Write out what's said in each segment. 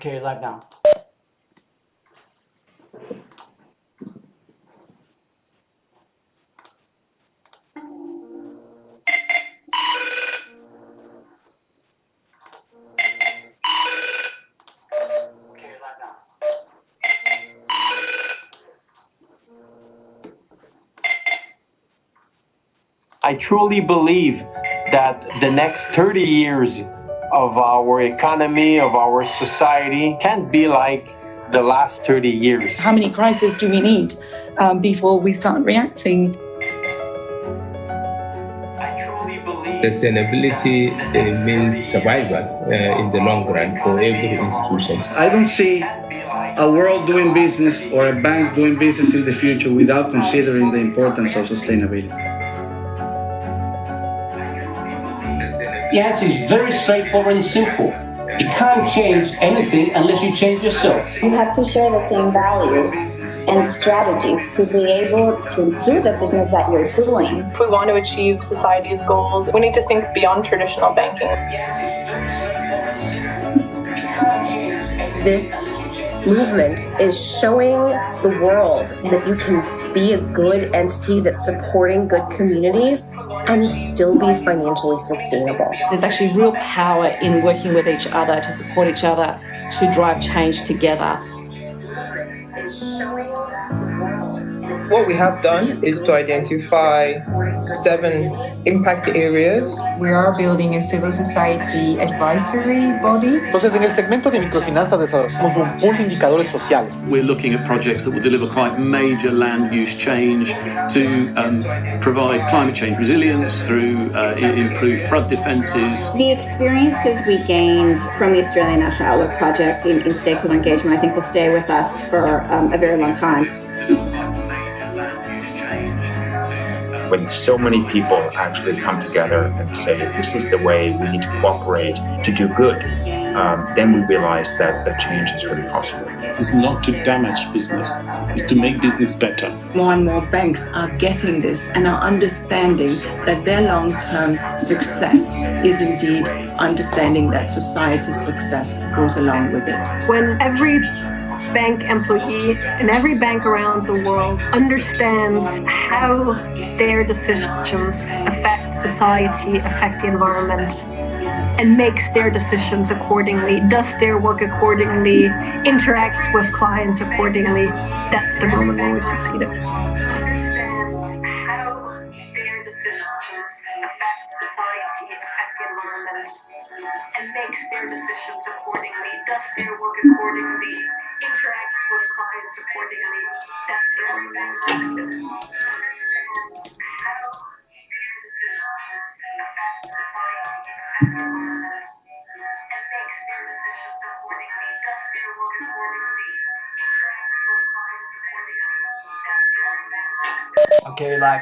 Okay, live now. Okay, live now. I truly believe that the next 30 years of our economy, of our society, can't be like the last 30 years. How many crises do we need before we start reacting? I truly believe Sustainability means survival in the long run for every institution. I don't see a world doing business or a bank doing business in the future without considering the importance of sustainability. The answer is very straightforward and simple. You can't change anything unless you change yourself. You have to share the same values and strategies to be able to do the business that you're doing. If we want to achieve society's goals, we need to think beyond traditional banking. This movement is showing the world that you can be a good entity that's supporting good communities and still be financially sustainable. There's actually real power in working with each other to support each other to drive change together. What we have done is to identify 7 impact areas. We are building a civil society advisory body. Entonces, en el segmento de microfinanzas desarrollamos un pool de indicadores sociales. We're looking at projects that will deliver quite major land use change to provide climate change resilience through improved flood defences. The experiences we gained from the Australian National Outlook Project in stakeholder engagement, I think, will stay with us for a very long time. When so many people actually come together and say, this is the way we need to cooperate to do good, then we realize that the change is really possible. It's not to damage business, it's to make business better. More and more banks are getting this and are understanding that their long-term success is indeed understanding that society's success goes along with it. When every bank employee and every bank around the world understands how their decisions affect society, affect the environment, and makes their decisions accordingly, does their work accordingly, interacts with clients accordingly, that's the moment when we've succeeded. Understands how their decisions affect society, affect the environment, and makes their decisions accordingly, does their work accordingly, interacts with clients accordingly, that's the moment when we've succeeded. Understands how their decisions affect society, affect the environment, and makes their decisions accordingly, does their work accordingly, interacts with clients accordingly, that's the moment when we've succeeded. Okay, live.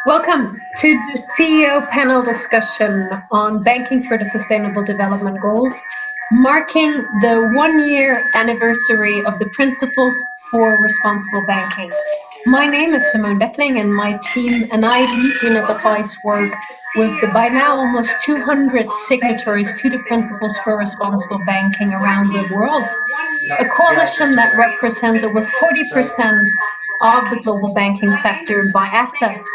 Welcome to the CEO panel discussion on Banking for the Sustainable Development Goals, marking the 1-year anniversary of the Principles for Responsible Banking. My name is Simone Dettling, and my team and I lead UNFI's work with the by now almost 200 signatories to the Principles for Responsible Banking around the world, a coalition that represents over 40% of the global banking sector by assets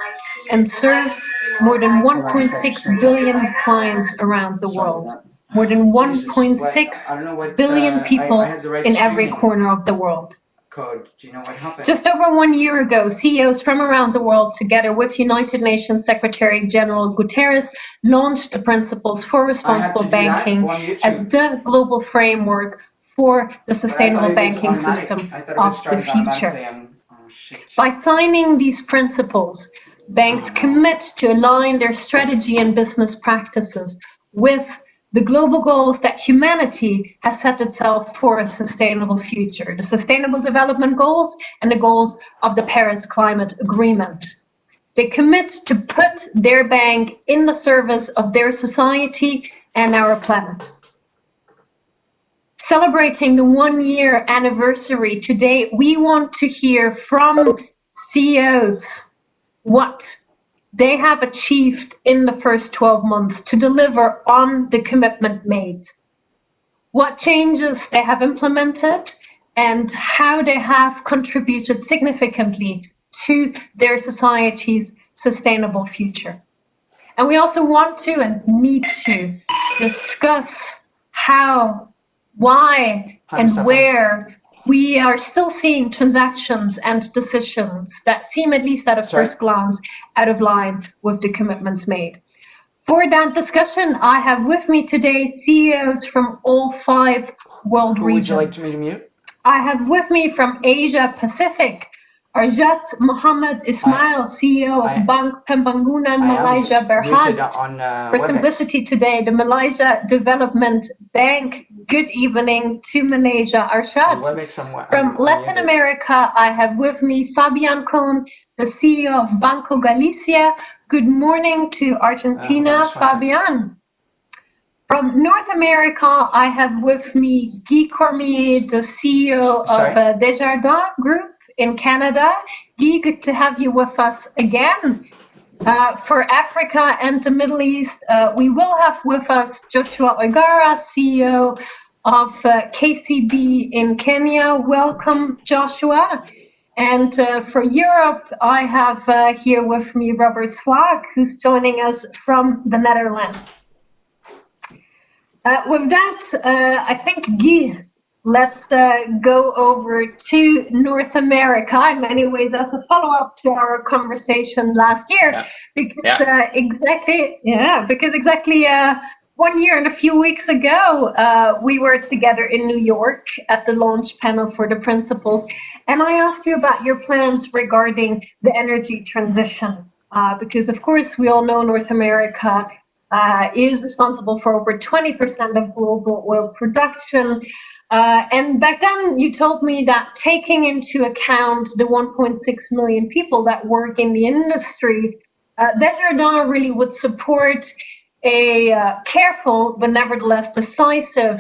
and serves more than 1.6 billion clients around the world. More than 1.6 billion people in every corner of the world. Just over 1 year ago, CEOs from around the world, together with United Nations Secretary General Guterres, launched the Principles for Responsible Banking as the global framework for the sustainable banking system of the future. By signing these principles, banks commit to align their strategy and business practices with the global goals that humanity has set itself for a sustainable future, the Sustainable Development Goals and the goals of the Paris Climate Agreement. They commit to put their bank in the service of their society and our planet. Celebrating the 1-year anniversary today, we want to hear from CEOs what they have achieved in the first 12 months to deliver on the commitment made. what changes they have implemented, and how they have contributed significantly to their society's sustainable future. And we also want to and need to discuss how, why, and where we are still seeing transactions and decisions that seem, at least at a first glance, out of line with the commitments made. For that discussion, I have with me today CEOs from all 5 world regions. Who would you like to me to mute? I have with me from Asia Pacific, Arjat Mohammed Ismail, CEO of Bank Pembangunan Malaysia Berhad. For simplicity today, the Malaysia Development Bank. Good evening to Malaysia, Arshad. From Latin America, I have with me Fabian Kohn, the CEO of Banco Galicia. Good morning to Argentina, Fabian. From North America, I have with me Guy Cormier, the CEO of Desjardins Group in Canada. Guy, good to have you with us again. For Africa and the Middle East, we will have with us Joshua Oigara, CEO of KCB in Kenya. Welcome, Joshua. And for Europe, I have here with me Robert Swag, who's joining us from the Netherlands. With that, I think, Guy, let's go over to North America in many ways as a follow-up to our conversation last year. Because exactly 1 year and a few weeks ago, we were together in New York at the launch panel for the principles. And I asked you about your plans regarding the energy transition. Because, of course, we all know North America is responsible for over 20% of global oil production. And back then you told me that taking into account the 1.6 million people that work in the industry, Desjardins really would support a careful but nevertheless decisive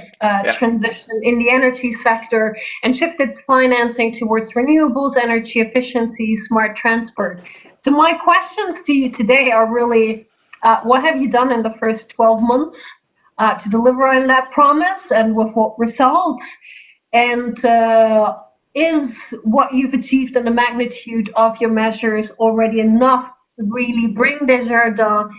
transition in the energy sector and shift its financing towards renewables, energy efficiency, smart transport. So my questions to you today are really, what have you done in the first 12 months to deliver on that promise, and with what results? And is what you've achieved and the magnitude of your measures already enough to really bring Desjardins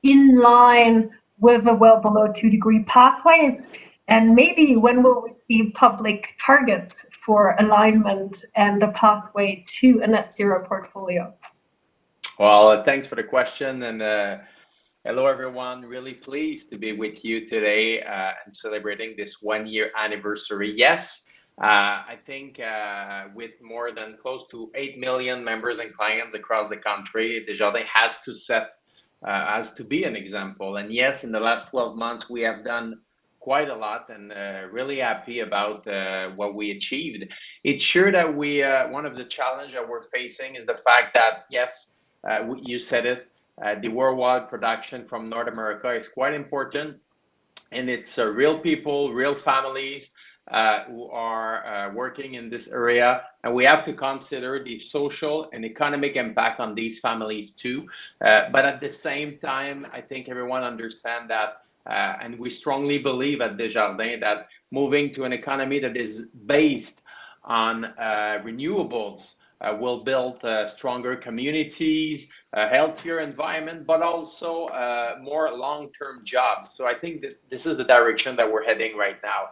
in line with a well below 2-degree pathways? And maybe when we'll receive public targets for alignment and a pathway to a net zero portfolio? Well, thanks for the question, and hello, everyone. Really pleased to be with you today and celebrating this 1-year anniversary. Yes, I think with more than close to 8 million members and clients across the country, Desjardins has to be an example. And yes, in the last 12 months, we have done quite a lot, and really happy about what we achieved. It's sure that one of the challenges that we're facing is the fact that, yes, you said it, the worldwide production from North America is quite important, and it's real people, real families who are working in this area, and we have to consider the social and economic impact on these families too. But at the same time, I think everyone understands that, and we strongly believe at Desjardins that moving to an economy that is based on renewables will build stronger communities, a healthier environment, but also more long-term jobs. So I think that this is the direction that we're heading right now.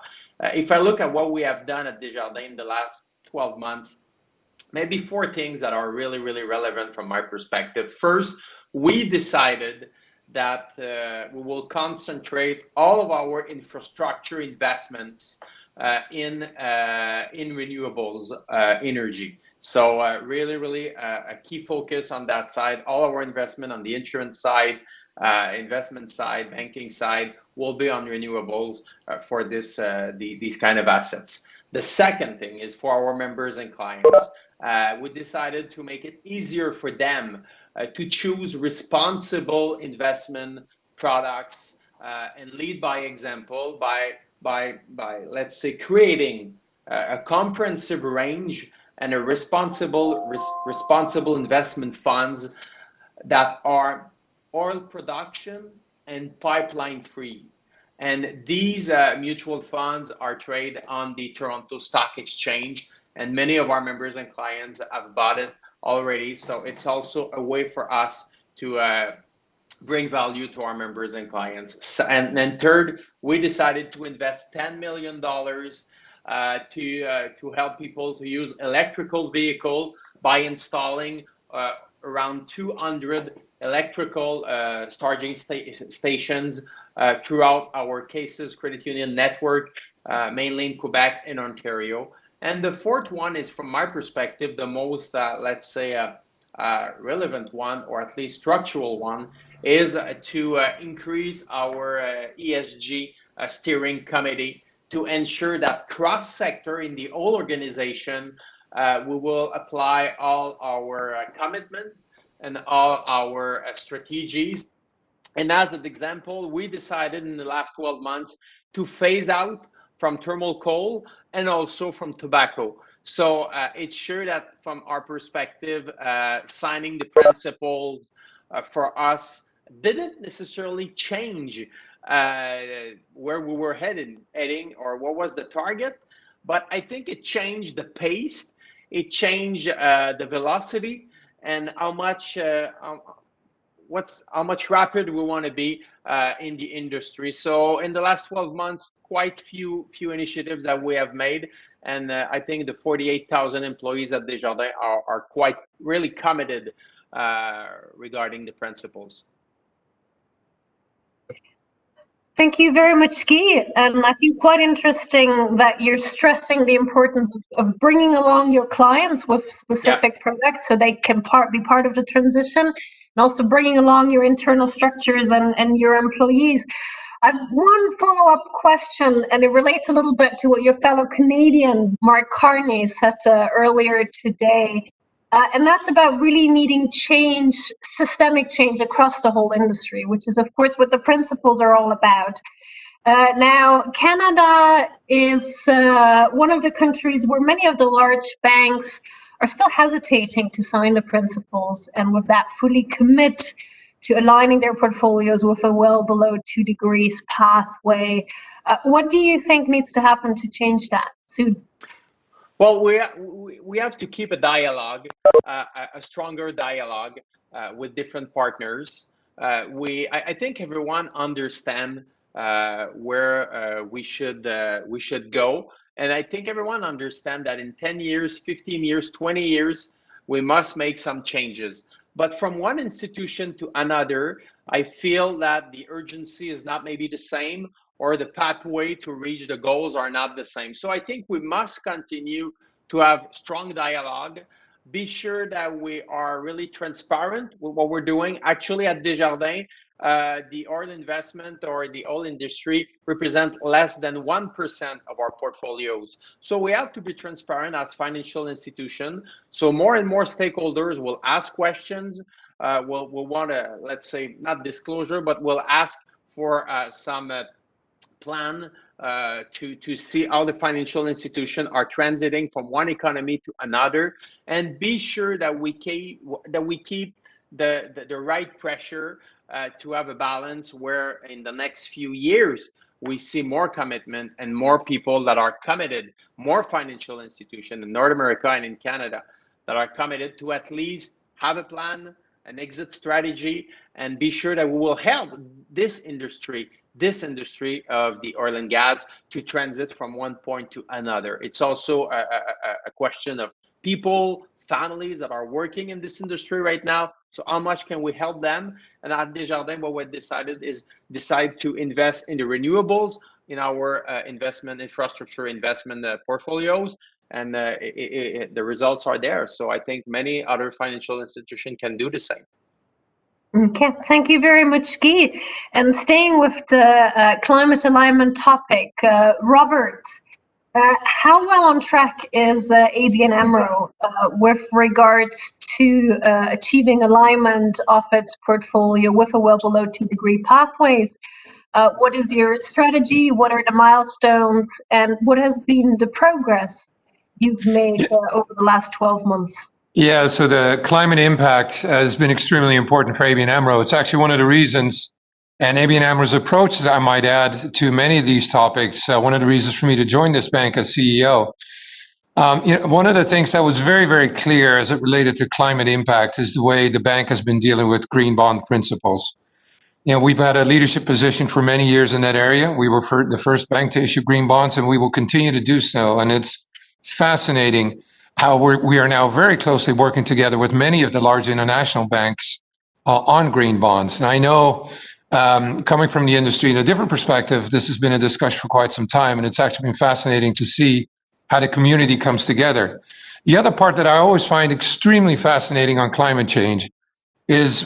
If I look at what we have done at Desjardins in the last 12 months, maybe 4 things that are really, really relevant from my perspective. First, we decided that we will concentrate all of our infrastructure investments in renewables energy. So really a key focus on that side. All our investment on the insurance side, investment side, banking side will be on renewables for these kind of assets. The second thing is for our members and clients. We decided to make it easier for them to choose responsible investment products and lead by example by let's say creating a comprehensive range and a responsible investment funds that are oil production and pipeline free. And these mutual funds are traded on the Toronto Stock Exchange, and many of our members and clients have bought it already. So it's also a way for us to bring value to our members and clients. And then third, we decided to invest $10 million to help people to use electrical vehicle by installing around 200 electrical charging stations throughout our Cases Credit Union network, mainly in Quebec and Ontario. And the fourth one is, from my perspective, the most, let's say, relevant one, or at least structural one, is to increase our ESG steering committee to ensure that cross-sector in the whole organization, we will apply all our commitment and all our strategies. And as an example, we decided in the last 12 months to phase out from thermal coal and also from tobacco. So it's sure that from our perspective, signing the principles for us didn't necessarily change where we were heading or what was the target, but I think it changed the pace, it changed the velocity, and how much rapid we want to be in the industry. So in the last 12 months, quite few initiatives that we have made, and I think the 48,000 employees at Desjardins are quite really committed regarding the principles. Thank you very much, Guy. And I think quite interesting that you're stressing the importance of bringing along your clients with specific products so they can be part of the transition, and also bringing along your internal structures and your employees. I have one follow-up question, and it relates a little bit to what your fellow Canadian, Mark Carney, said earlier today. And that's about really needing change, systemic change across the whole industry, which is, of course, what the principles are all about. Now, Canada is one of the countries where many of the large banks are still hesitating to sign the principles, and with that fully commit to aligning their portfolios with a well below 2 degrees pathway. What do you think needs to happen to change that? Sue? Well, we have to keep a dialogue, a stronger dialogue with different partners. I think everyone understands where we should go, and I think everyone understands that in 10 years, 15 years, 20 years, we must make some changes. But from one institution to another, I feel that the urgency is not maybe the same, or the pathway to reach the goals are not the same. So I think we must continue to have strong dialogue, be sure that we are really transparent with what we're doing. Actually, at Desjardins, the oil investment or the oil industry represent less than 1% of our portfolios. So we have to be transparent as financial institution. So more and more stakeholders will ask questions, will want to, let's say, not disclosure, but will ask for some plan to see how the financial institutions are transiting from one economy to another, and be sure that we keep the right pressure to have a balance where in the next few years we see more commitment and more people that are committed, more financial institutions in North America and in Canada that are committed to at least have a plan, an exit strategy, and be sure that we will help this industry of the oil and gas to transit from one point to another. It's also a question of people, families that are working in this industry right now. So how much can we help them? And at Desjardins, what we decided is to invest in the renewables in our investment infrastructure investment portfolios, and the results are there. So I think many other financial institutions can do the same. Okay, thank you very much, Guy. And staying with the climate alignment topic, Robert, how well on track is ABN AMRO with regards to achieving alignment of its portfolio with a well below 2 degree pathways? What is your strategy? What are the milestones? And what has been the progress you've made over the last 12 months? Yeah, so the climate impact has been extremely important for ABN AMRO. It's actually one of the reasons And ABN AMRO's approach, I might add, to many of these topics, one of the reasons for me to join this bank as CEO, one of the things that was very, very clear as it related to climate impact is the way the bank has been dealing with green bond principles. We've had a leadership position for many years in that area. We were the first bank to issue green bonds, and we will continue to do so. And it's fascinating how we are now very closely working together with many of the large international banks on green bonds. And I know, coming from the industry in a different perspective, this has been a discussion for quite some time, and it's actually been fascinating to see how the community comes together. The other part that I always find extremely fascinating on climate change is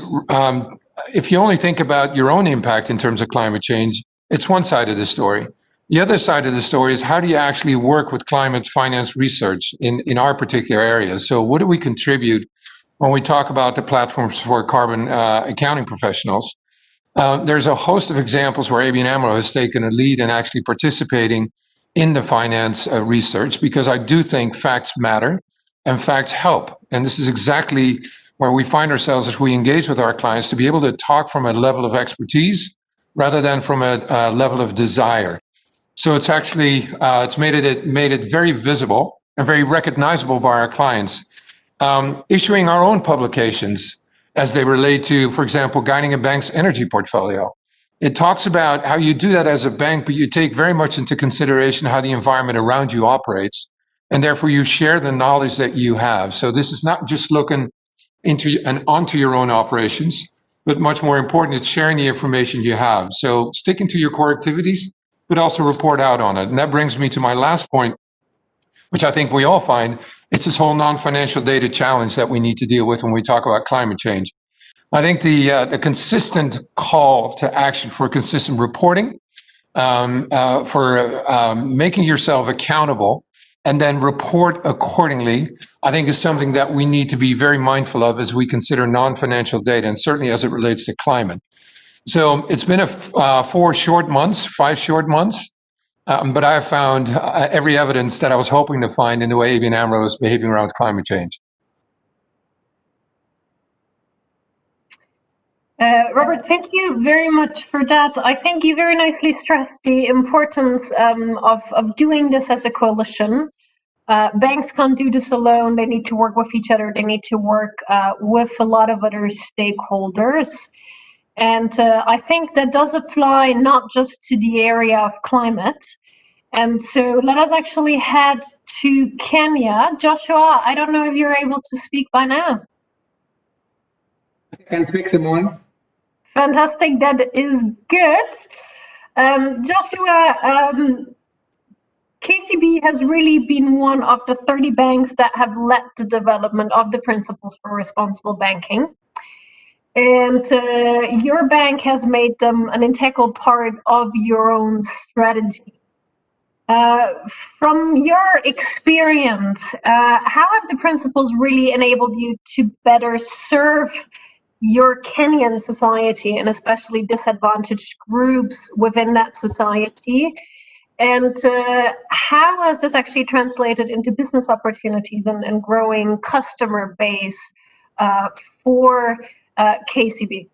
if you only think about your own impact in terms of climate change, it's one side of the story. The other side of the story is how do you actually work with climate finance research in our particular area? So what do we contribute when we talk about the platforms for carbon accounting professionals? There's a host of examples where ABN AMRO has taken a lead in actually participating in the finance research, because I do think facts matter and facts help. And this is exactly where we find ourselves as we engage with our clients, to be able to talk from a level of expertise rather than from a level of desire. So it's actually, it's made it very visible and very recognizable by our clients. Issuing our own publications as they relate to, for example, guiding a bank's energy portfolio. It talks about how you do that as a bank, but you take very much into consideration how the environment around you operates, and therefore you share the knowledge that you have. So this is not just looking into and onto your own operations, but much more important, it's sharing the information you have. So sticking to your core activities, but also report out on it. And that brings me to my last point, which I think we all find, it's this whole non-financial data challenge that we need to deal with when we talk about climate change. I think the consistent call to action for consistent reporting, for making yourself accountable and then report accordingly, I think is something that we need to be very mindful of as we consider non-financial data, and certainly as it relates to climate. So it's been 5 short months, but I have found every evidence that I was hoping to find in the way ABN AMRO is behaving around climate change. Robert, thank you very much for that. I think you very nicely stressed the importance of doing this as a coalition. Banks can't do this alone. They need to work with each other. They need to work with a lot of other stakeholders. And I think that does apply not just to the area of climate. And so let us actually head to Kenya. Joshua, I don't know if you're able to speak by now. I can speak, Simone. Fantastic, that is good. Joshua, KCB has really been one of the 30 banks that have led the development of the principles for responsible banking. And your bank has made them an integral part of your own strategy. From your experience, how have the principles really enabled you to better serve your Kenyan society, and especially disadvantaged groups within that society? And how has this actually translated into business opportunities and growing customer base for KCB?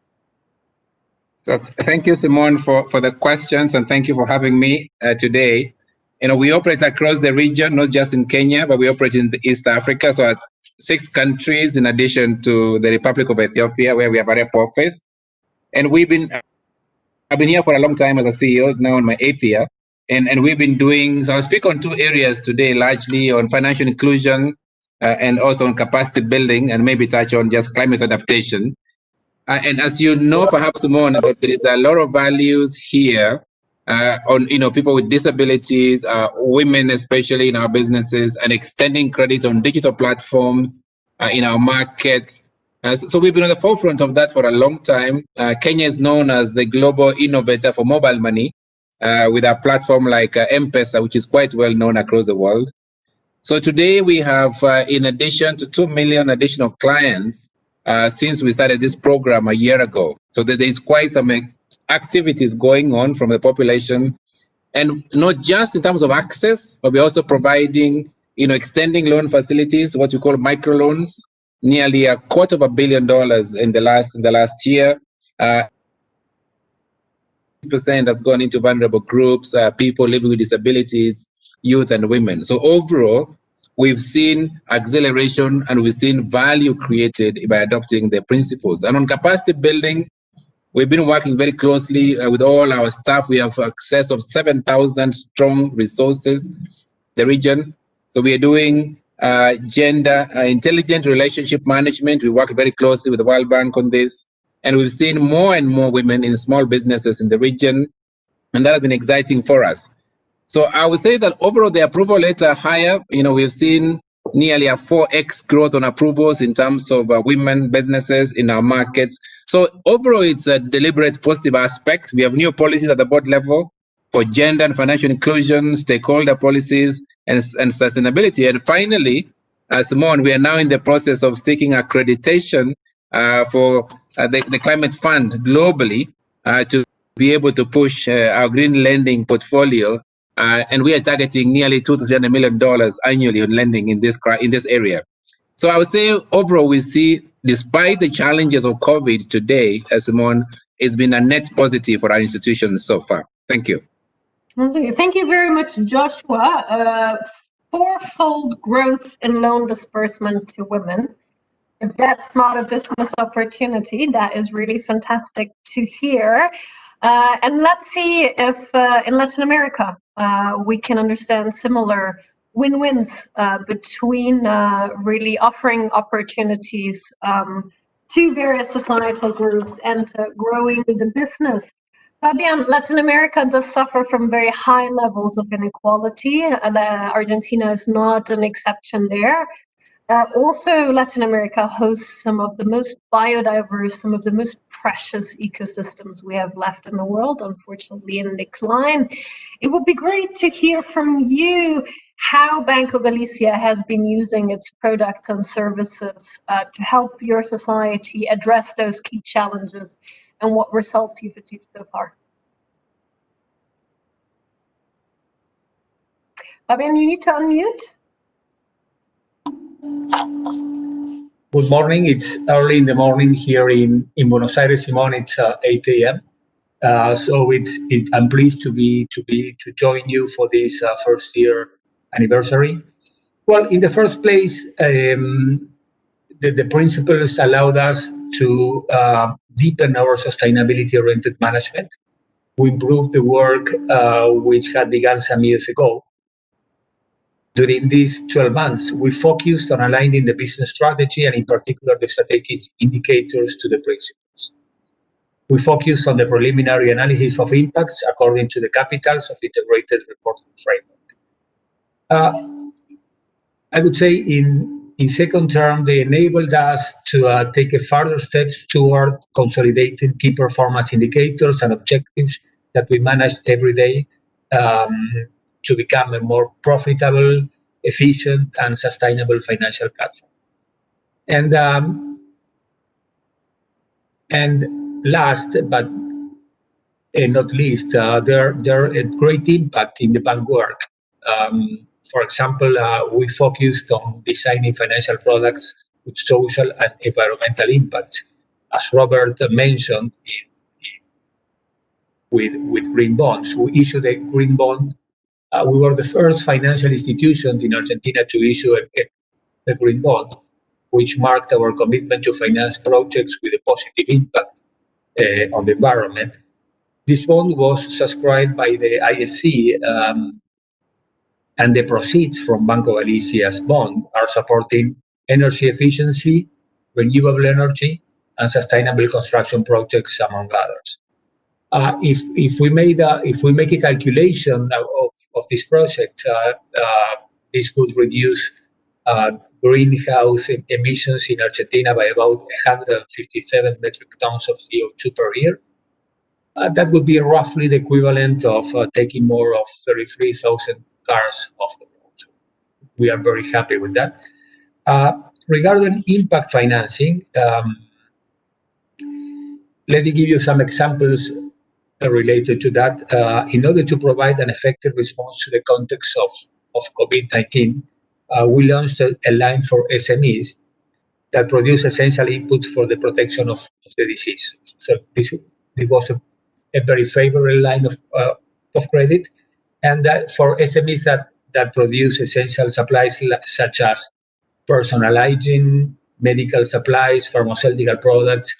So thank you, Simone, for the questions, and thank you for having me today. We operate across the region, not just in Kenya, but we operate in East Africa. So at 6 countries, in addition to the Republic of Ethiopia, where we have a rep office. And I've been here for a long time as a CEO, now in my 8th year. And we've been doing, so I'll speak on 2 areas today, largely on financial inclusion and also on capacity building, and maybe touch on just climate adaptation. And as you know, perhaps, Simone, there is a lot of values here on people with disabilities, women especially in our businesses, and extending credit on digital platforms in our markets. So we've been on the forefront of that for a long time. Kenya is known as the global innovator for mobile money, with a platform like M-Pesa, which is quite well known across the world. So today we have, in addition to 2 million additional clients since we started this program a year ago. So there is quite some activities going on from the population, and not just in terms of access, but we're also providing, extending loan facilities, what we call microloans, nearly $250 million in the last year. has gone into vulnerable groups, people living with disabilities, youth and women. So overall, we've seen acceleration and we've seen value created by adopting the principles. And on capacity building, we've been working very closely with all our staff. We have access of 7,000 strong resources, the region. So we are doing gender intelligent relationship management. We work very closely with the World Bank on this. And we've seen more and more women in small businesses in the region. And that has been exciting for us. So I would say that overall the approval rates are higher. We've seen nearly a 4x growth on approvals in terms of women businesses in our markets. So overall, it's a deliberate positive aspect. We have new policies at the board level for gender and financial inclusion, stakeholder policies, and sustainability. And finally, Simone, we are now in the process of seeking accreditation for the Climate Fund globally to be able to push our green lending portfolio. And we are targeting nearly $200 to $300 million annually on lending in this area. So I would say overall, we see, despite the challenges of COVID today, Simone, it's been a net positive for our institutions so far. Thank you. Thank you very much, Joshua. Fourfold growth in loan disbursement to women. If that's not a business opportunity, that is really fantastic to hear. And let's see if in Latin America we can understand similar win-wins between really offering opportunities to various societal groups and growing the business. Fabian, Latin America does suffer from very high levels of inequality. Argentina is not an exception there. Also, Latin America hosts some of the most biodiverse, some of the most precious ecosystems we have left in the world, unfortunately in decline. It would be great to hear from you how Banco Galicia has been using its products and services to help your society address those key challenges and what results you've achieved so far. Fabian, you need to unmute. Good morning. It's early in the morning here in Buenos Aires, Simone. It's 8 a.m. So I'm pleased to join you for this first year anniversary. Well, in the first place, the principles allowed us to deepen our sustainability-oriented management. We improved the work which had begun some years ago. During these 12 months, we focused on aligning the business strategy and in particular the strategic indicators to the principles. We focused on the preliminary analysis of impacts according to the capitals of integrated reporting framework. I would say in second term, they enabled us to take a further steps toward consolidating key performance indicators and objectives that we manage every day to become a more profitable, efficient, and sustainable financial platform. And last but not least, there a great impact in the bank work. For example, we focused on designing financial products with social and environmental impact. As Robert mentioned, with green bonds, we issued a green bond. We were the first financial institution in Argentina to issue a green bond, which marked our commitment to finance projects with a positive impact on the environment. This bond was subscribed by the IFC, and the proceeds from Banco Galicia's bond are supporting energy efficiency, renewable energy, and sustainable construction projects, among others. If we make a calculation of this project, this would reduce greenhouse emissions in Argentina by about 157 metric tons of CO2 per year. That would be roughly the equivalent of taking more of 33,000 cars off the road. So we are very happy with that. Regarding impact financing, let me give you some examples related to that. In order to provide an effective response to the context of COVID-19, we launched a line for SMEs that produce essential input for the protection of the disease. So this was a very favorable line of credit, and that for SMEs that produce essential supplies such as personal hygiene, medical supplies, pharmaceutical products,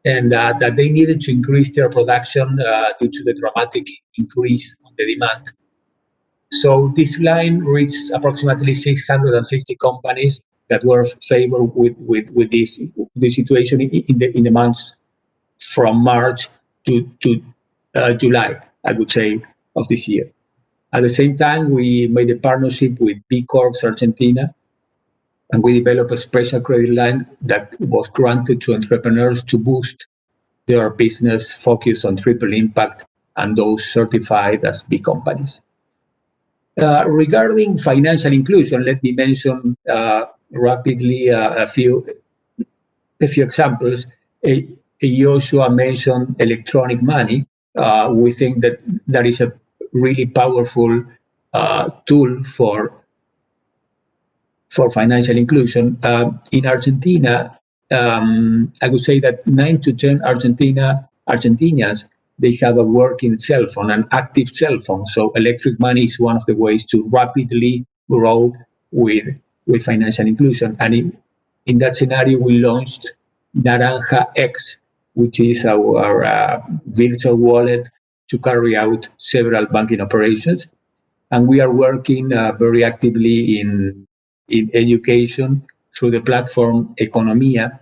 and that they needed to increase their production due to the dramatic increase on the demand. So this line reached approximately 650 companies that were favored with this situation in the months from March to July, I would say, of this year. At the same time, we made a partnership with B Corp Argentina, and we developed a special credit line that was granted to entrepreneurs to boost their business focus on triple impact and those certified as B companies. Regarding financial inclusion, let me mention rapidly a few examples. Joshua mentioned electronic money. We think that is a really powerful tool for financial inclusion. In Argentina, I would say that 9 to 10 Argentinians, they have a working cell phone, an active cell phone. So electric money is one of the ways to rapidly grow with financial inclusion. And in that scenario, we launched Naranja X, which is our virtual wallet to carry out several banking operations. And we are working very actively in education through the platform Economia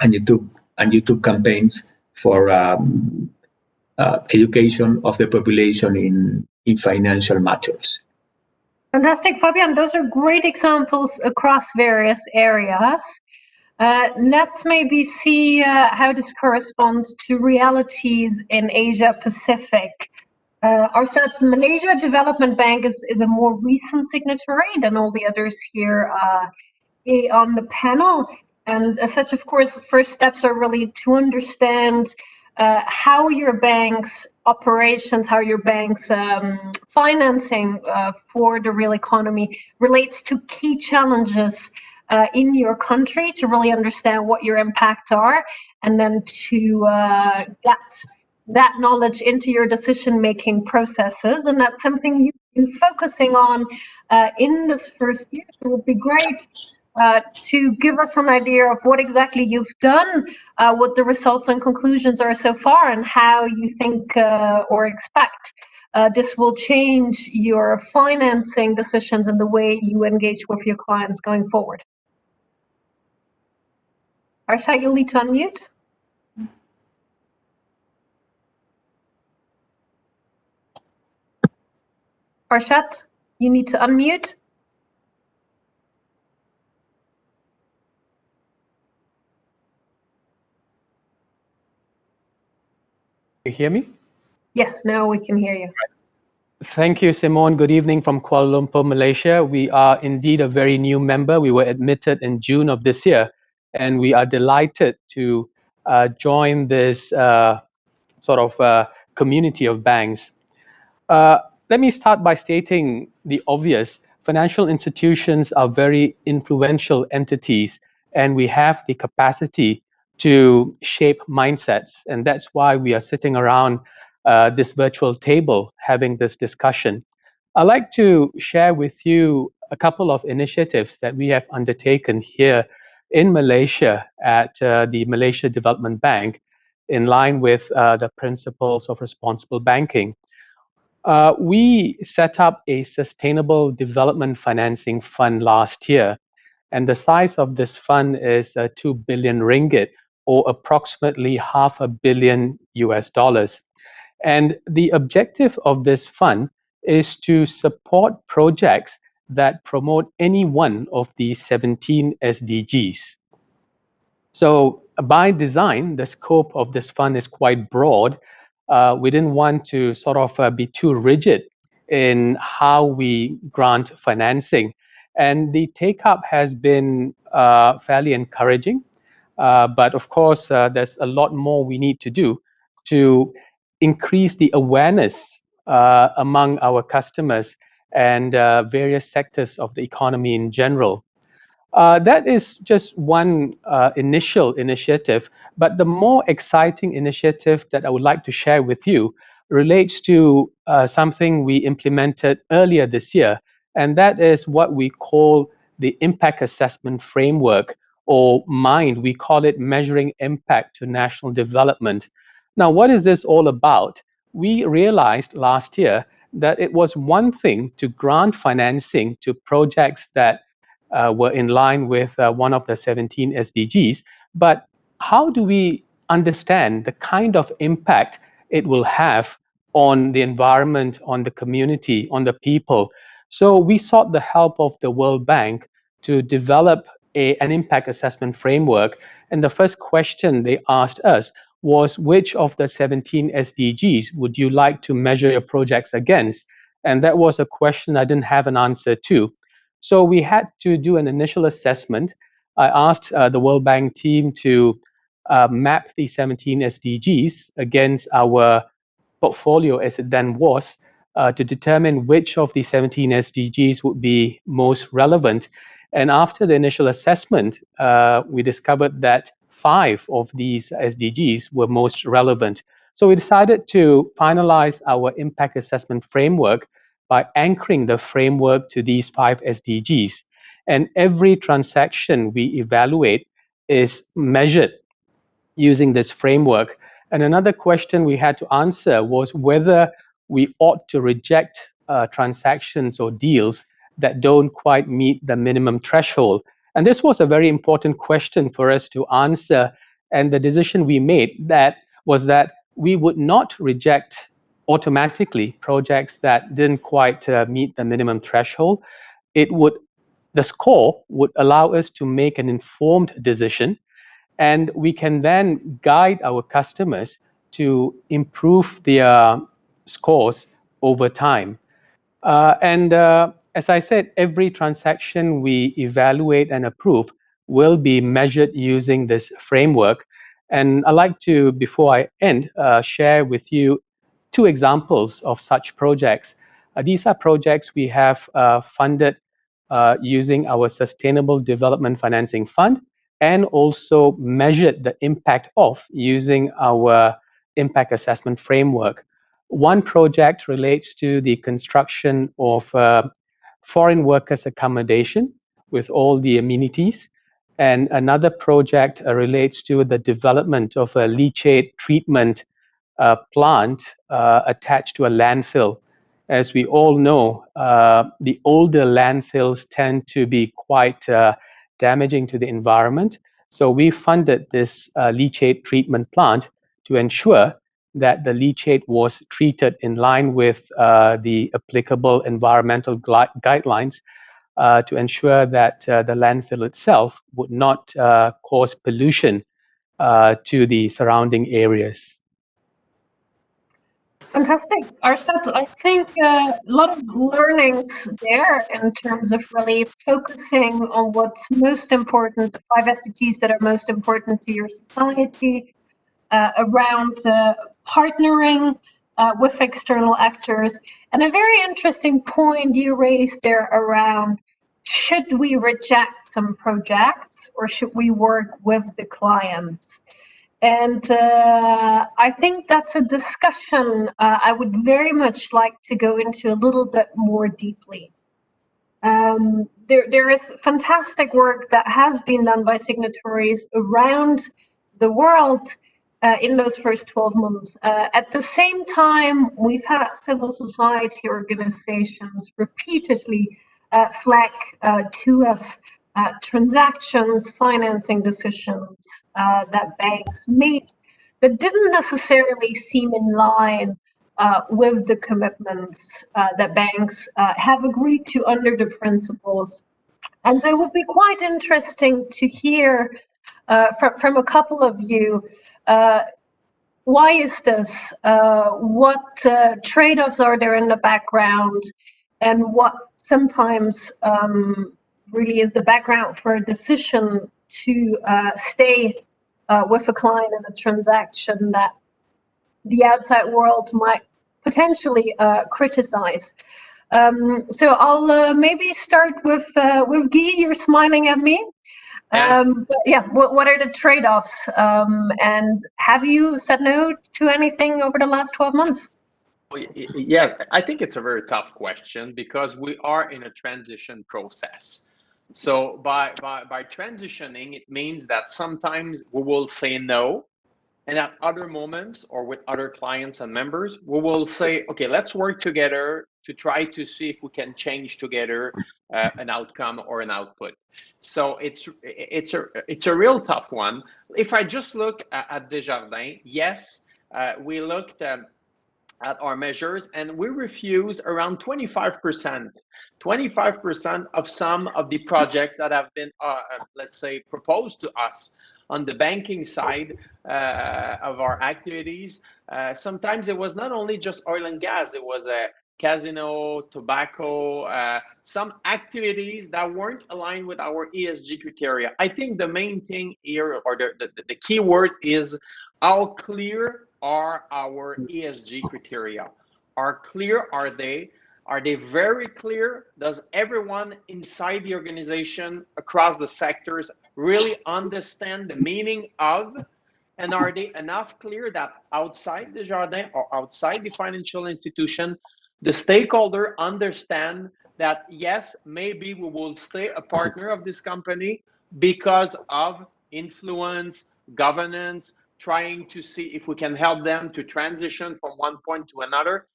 and YouTube campaigns for education of the population in financial matters. Fantastic, Fabian. Those are great examples across various areas. Let's maybe see how this corresponds to realities in Asia Pacific. Arshad, the Malaysia Development Bank is a more recent signatory than all the others here on the panel. And as such, of course, first steps are really to understand how your bank's operations, how your bank's financing for the real economy relates to key challenges in your country, to really understand what your impacts are, and then to get that knowledge into your decision-making processes. And that's something you've been focusing on in this first year. It would be great to give us an idea of what exactly you've done, what the results and conclusions are so far, and how you think or expect this will change your financing decisions and the way you engage with your clients going forward. Arshad, you'll need to unmute. Arshad, you need to unmute. You hear me? Yes, now we can hear you. Thank you, Simone. Good evening from Kuala Lumpur, Malaysia. We are indeed a very new member. We were admitted in June of this year, and we are delighted to join this community of banks. Let me start by stating the obvious. Financial institutions are very influential entities, and we have the capacity to shape mindsets. And that's why we are sitting around this virtual table having this discussion. I'd like to share with you a couple of initiatives that we have undertaken here in Malaysia at the Malaysia Development Bank in line with the principles of responsible banking. We set up a sustainable development financing fund last year, and the size of this fund is 2 billion ringgit, or approximately $500 million US. And the objective of this fund is to support projects that promote any one of the 17 SDGs. So by design, the scope of this fund is quite broad. We didn't want to be too rigid in how we grant financing. And the take-up has been fairly encouraging. But of course, there's a lot more we need to do to increase the awareness among our customers and various sectors of the economy in general. That is just one initial initiative, But the more exciting initiative that I would like to share with you relates to something we implemented earlier this year, and that is what we call the Impact Assessment Framework, or MIND. We call it Measuring Impact to National Development. Now, what is this all about? We realized last year that it was one thing to grant financing to projects that were in line with one of the 17 SDGs, but how do we understand the kind of impact it will have on the environment, on the community, on the people? So we sought the help of the World Bank to develop an impact assessment framework. And the first question they asked us was, which of the 17 SDGs would you like to measure your projects against? And that was a question I didn't have an answer to. So we had to do an initial assessment. I asked the World Bank team to map the 17 SDGs against our portfolio as it then was, to determine which of the 17 SDGs would be most relevant. And after the initial assessment, we discovered that 5 of these SDGs were most relevant. So we decided to finalize our impact assessment framework by anchoring the framework to these 5 SDGs. And every transaction we evaluate is measured using this framework. And another question we had to answer was whether we ought to reject transactions or deals that don't quite meet the minimum threshold. And this was a very important question for us to answer. And the decision we made was that we would not reject automatically projects that didn't quite meet the minimum threshold. The score would allow us to make an informed decision, and we can then guide our customers to improve their scores over time. As I said, every transaction we evaluate and approve will be measured using this framework. And I'd like to, before I end, share with you 2 examples of such projects. These are projects we have funded using our Sustainable Development Financing Fund, and also measured the impact of using our impact assessment framework. One project relates to the construction of foreign workers accommodation with all the amenities, and another project relates to the development of a leachate treatment plant attached to a landfill. As we all know, the older landfills tend to be quite damaging to the environment. So we funded this leachate treatment plant to ensure that the leachate was treated in line with the applicable environmental guidelines to ensure that the landfill itself would not cause pollution to the surrounding areas. Fantastic. Arshad, I think a lot of learnings there in terms of really focusing on what's most important, the 5 SDGs that are most important to your society, around partnering with external actors. And a very interesting point you raised there around, should we reject some projects or should we work with the clients? And I think that's a discussion I would very much like to go into a little bit more deeply. There is fantastic work that has been done by signatories around the world in those first 12 months. At the same time, we've had civil society organizations repeatedly flag to us transactions, financing decisions that banks made that didn't necessarily seem in line with the commitments that banks have agreed to under the principles. And so it would be quite interesting to hear from a couple of you, why is this? What trade-offs are there in the background? And what sometimes really is the background for a decision to stay with a client in a transaction that the outside world might potentially criticize. So I'll maybe start with Guy. You're smiling at me. But yeah, what are the trade-offs? And have you said no to anything over the last 12 months? Yeah, I think it's a very tough question because we are in a transition process. So by transitioning, it means that sometimes we will say no, and at other moments or with other clients and members, we will say, okay, let's work together to try to see if we can change together an outcome or an output. So it's a real tough one. If I just look at Desjardins, yes, we looked at our measures and we refused around 25% of some of the projects that have been, let's say, proposed to us on the banking side of our activities. Sometimes it was not only just oil and gas, it was casino, tobacco, some activities that weren't aligned with our ESG criteria. I think the main thing here, or the key word is how clear are our ESG criteria? Are they? Are they very clear? Does everyone inside the organization across the sectors really understand the meaning of? And are they enough clear that outside Desjardins or outside the financial institution, the stakeholder understand that yes, maybe we will stay a partner of this company because of influence, governance, trying to see if we can help them to transition from one point to another,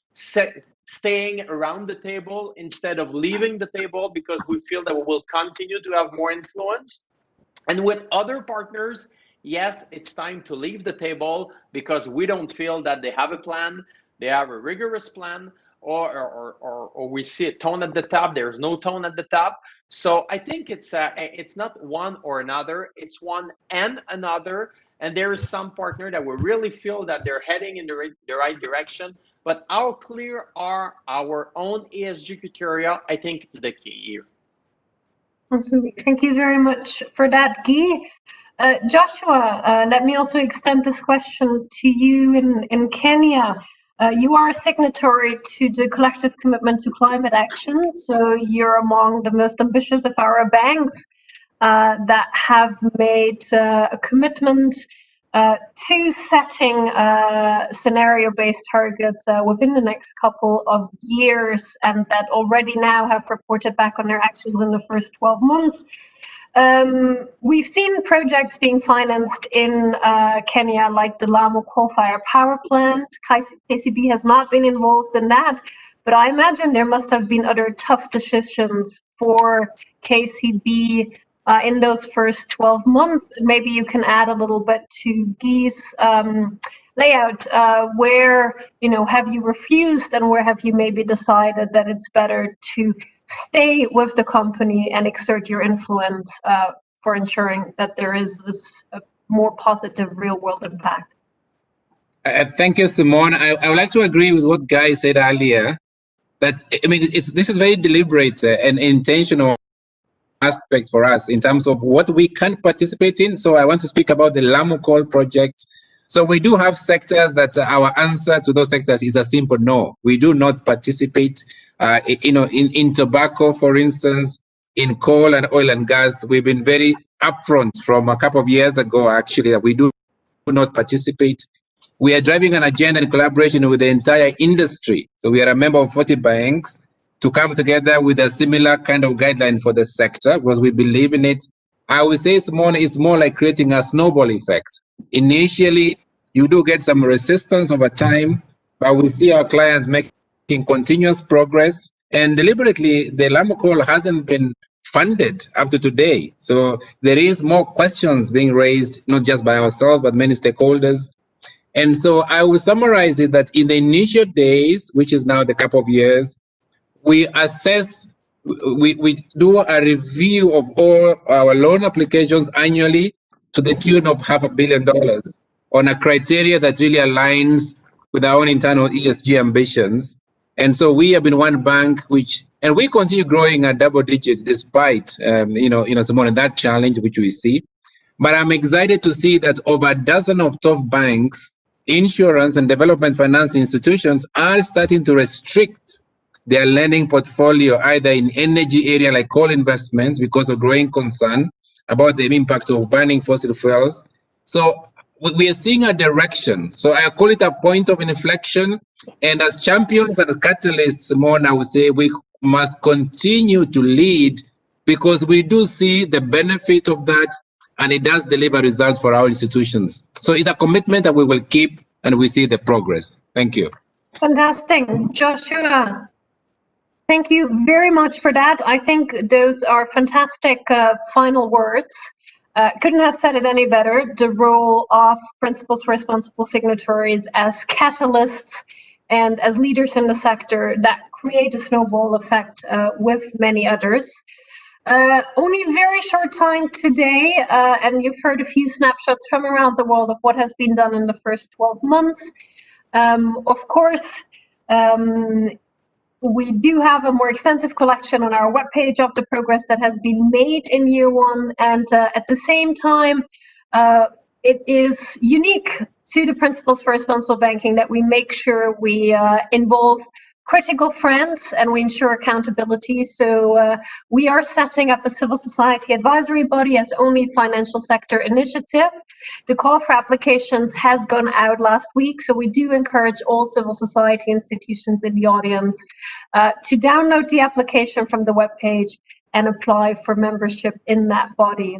staying around the table instead of leaving the table because we feel that we will continue to have more influence. And with other partners, yes, it's time to leave the table because we don't feel that they have a plan, they have a rigorous plan, or we see a tone at the top, there's no tone at the top. So I think it's not one or another, it's one and another. And there is some partner that we really feel that they're heading in the right direction. But how clear are our own ESG criteria? I think is the key here. Absolutely. Thank you very much for that, Guy. Joshua, let me also extend this question to you in Kenya. You are a signatory to the collective commitment to climate action. So you're among the most ambitious of our banks that have made a commitment to setting scenario-based targets within the next couple of years, and that already now have reported back on their actions in the first 12 months. We've seen projects being financed in Kenya, like the Lamu coal-fired power plant. KCB has not been involved in that, but I imagine there must have been other tough decisions for KCB in those first 12 months. Maybe you can add a little bit to Guy's layout. Where have you refused, and where have you maybe decided that it's better to stay with the company and exert your influence for ensuring that there is this more positive real-world impact? Thank you, Simone. I would like to agree with what Guy said earlier. That this is very deliberate and intentional aspect for us in terms of what we can participate in. So I want to speak about the Lamu Coal project. So we do have sectors that our answer to those sectors is a simple no. We do not participate, in tobacco, for instance, in coal and oil and gas. We've been very upfront from a couple of years ago, actually, that we do not participate. We are driving an agenda in collaboration with the entire industry. So we are a member of 40 banks to come together with a similar kind of guideline for the sector because we believe in it. I would say it's more like creating a snowball effect. Initially, you do get some resistance over time, but we see our clients making continuous progress. And deliberately, the Lamu Coal hasn't been funded up to today. So there is more questions being raised, not just by ourselves, but many stakeholders. And so I will summarize it that in the initial days, which is now the couple of years, we assess, we do a review of all our loan applications annually to the tune of $500 million on a criteria that really aligns with our own internal ESG ambitions. And so we have been one bank and we continue growing at double digits despite, Simone, that challenge which we see. But I'm excited to see that over a dozen of top banks, insurance and development finance institutions are starting to restrict their lending portfolio either in energy area like coal investments because of growing concern about the impact of banning fossil fuels. So we are seeing a direction. So I call it a point of inflection. And as champions and catalysts, Mona, I would say we must continue to lead because we do see the benefit of that and it does deliver results for our institutions. So it's a commitment that we will keep and we see the progress. Thank you. Fantastic. Joshua, thank you very much for that. I think those are fantastic final words. Couldn't have said it any better. The role of Principles for Responsible Signatories as catalysts and as leaders in the sector that create a snowball effect with many others. Only a very short time today, and you've heard a few snapshots from around the world of what has been done in the first 12 months. Of course, we do have a more extensive collection on our webpage of the progress that has been made in year one, and at the same time, it is unique to the Principles for Responsible Banking that we make sure we involve critical friends and we ensure accountability. So we are setting up a civil society advisory body as only financial sector initiative. The call for applications has gone out last week, so we do encourage all civil society institutions in the audience to download the application from the webpage and apply for membership in that body.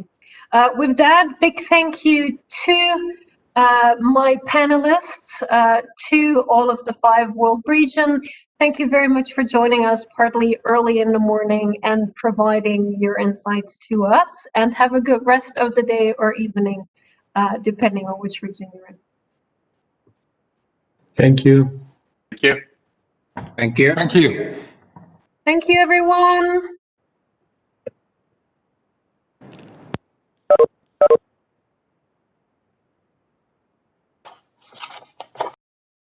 With that, big thank you to my panelists, to all of the 5 world regions. Thank you very much for joining us partly early in the morning and providing your insights to us, and have a good rest of the day or evening, depending on which region you're in. Thank you. Thank you. Thank you. Thank you. Thank you, everyone.